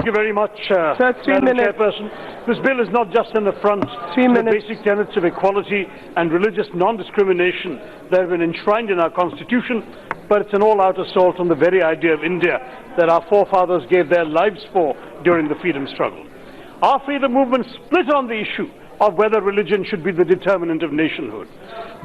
you very much, Madam Chairperson. This bill is not just an affront to the basic tenets of equality and religious non-discrimination that have been enshrined in our Constitution, but it's an all-out assault on the very idea of India that our forefathers gave their lives for during the freedom struggle. Our freedom movement split on the issue of whether religion should be the determinant of nationhood.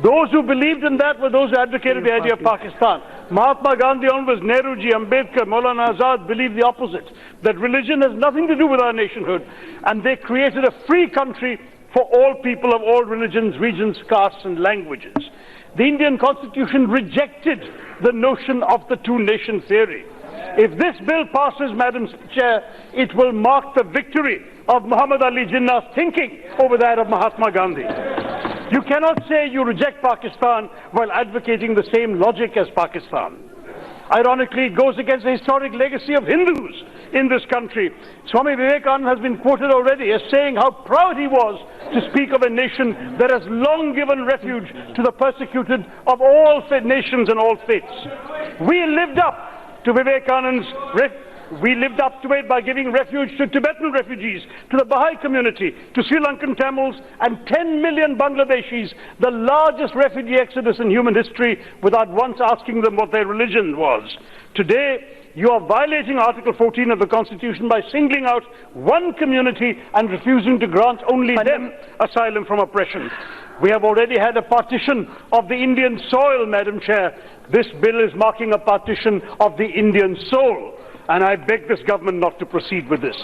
Those who believed in that were those who advocated the idea of Pakistan. Mahatma Gandhi onwards, Nehruji, Ambedkar, Maulana Azad believed the opposite, that religion has nothing to do with our nationhood, and they created a free country for all people of all religions, regions, castes and languages. The Indian Constitution rejected the notion of the two-nation theory. If this bill passes, Madam Chair, it will mark the victory of Muhammad Ali Jinnah's thinking over that of Mahatma Gandhi. You cannot say you reject Pakistan while advocating the same logic as Pakistan. Ironically, it goes against the historic legacy of Hindus in this country. Swami Vivekananda has been quoted already as saying how proud he was to speak of a nation that has long given refuge to the persecuted of all nations and all faiths. We lived up to Vivekananda's we lived up to it by giving refuge to Tibetan refugees, to the Baha'i community, to Sri Lankan Tamils, and 10 million Bangladeshis, the largest refugee exodus in human history, without once asking them what their religion was. Today, you are violating Article 14 of the Constitution by singling out one community and refusing to grant only them asylum from oppression. We have already had a partition of the Indian soil, Madam Chair. This bill is marking a partition of the Indian soul. And I beg this government not to proceed with this.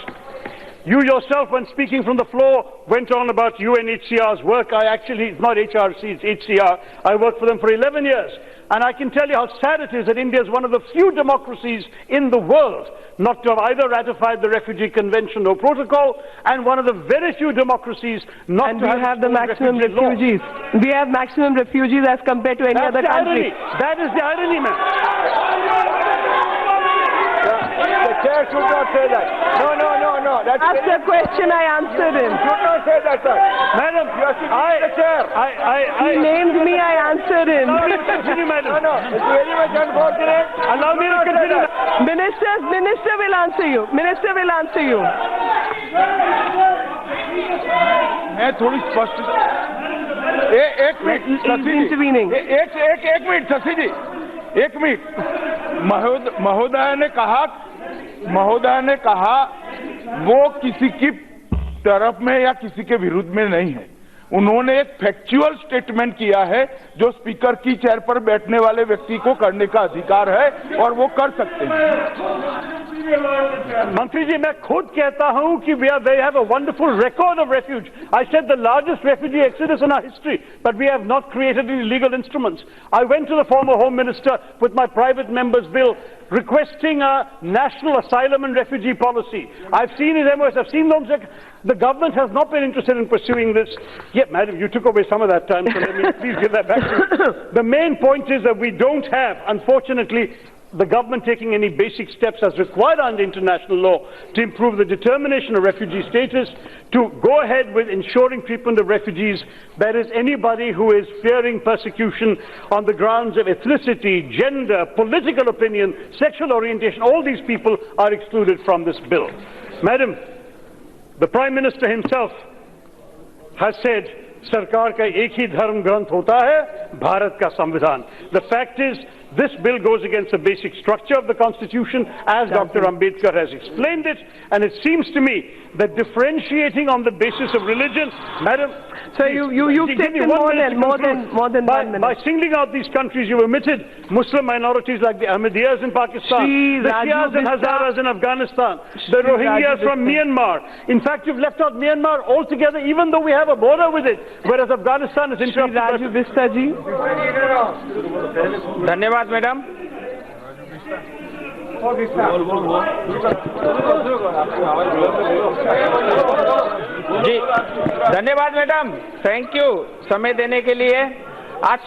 You yourself, when speaking from the floor, went on about UNHCR's work. It's not HRC, it's HCR. I worked for them for 11 years. And I can tell you how sad it is that India is one of the few democracies in the world not to have either ratified the Refugee Convention or Protocol, and one of the very few democracies not to have the maximum refugees. We have maximum refugees as compared to any other country. That is the irony, ma'am. The chair should not say that. No. That's the question I answered him. You should not say that, sir. Madam, you are sitting in the chair. He named me, I answered him. Allow me to continue, madam. No. It's very much unfortunate. Allow me to continue. Minister will answer you. Minister will answer you. मैं थोड़ी स्पष्ट एक minute intervening. एक minute Shashi जी एक minute महोदय ने कहा वो किसी की तरफ में या किसी के विरुद्ध में नहीं है। उन्होंने एक फैक्चुअल स्टेटमेंट किया है जो स्पीकर की चेयर पर बैठने वाले व्यक्ति को करने का अधिकार है और वो कर सकते हैं। मंत्री जी, मैं खुद कहता हूं कि they have a wonderful record of refuge. I said the largest refugee exodus in our history, but we have not created any legal instruments. I went to the former Home Minister with my private member's bill requesting a national asylum and refugee policy. I've seen his MOS, I've seen those. The government has not been interested in pursuing this. Yeah, madam, you took away some of that time, so let me please give that back to you. The main point is that we don't have, unfortunately, the government taking any basic steps as required under international law to improve the determination of refugee status, to go ahead with ensuring treatment of refugees. That is, anybody who is fearing persecution on the grounds of ethnicity, gender, political opinion, sexual orientation, all these people are excluded from this bill. Madam, the Prime Minister himself has said, Sarkar ka ek hi dharm granth hota hai, Bharat ka Samvidhan. The fact is, this bill goes against the basic structure of the Constitution, as Dr. Ambedkar has explained it, and it seems to me that differentiating on the basis of religion, madam. So you've taken more than 1 minute. By singling out these countries, you've omitted Muslim minorities like the Ahmadiyyas in Pakistan, the Shias and Hazaras in Afghanistan, the Rohingyas from Myanmar. In fact, you've left out Myanmar altogether, even though we have a border with it, whereas Afghanistan is interrupted. Raju Vista ji. धन्यवाद madam. जी धन्यवाद madam, thank you समय देने के लिए। आज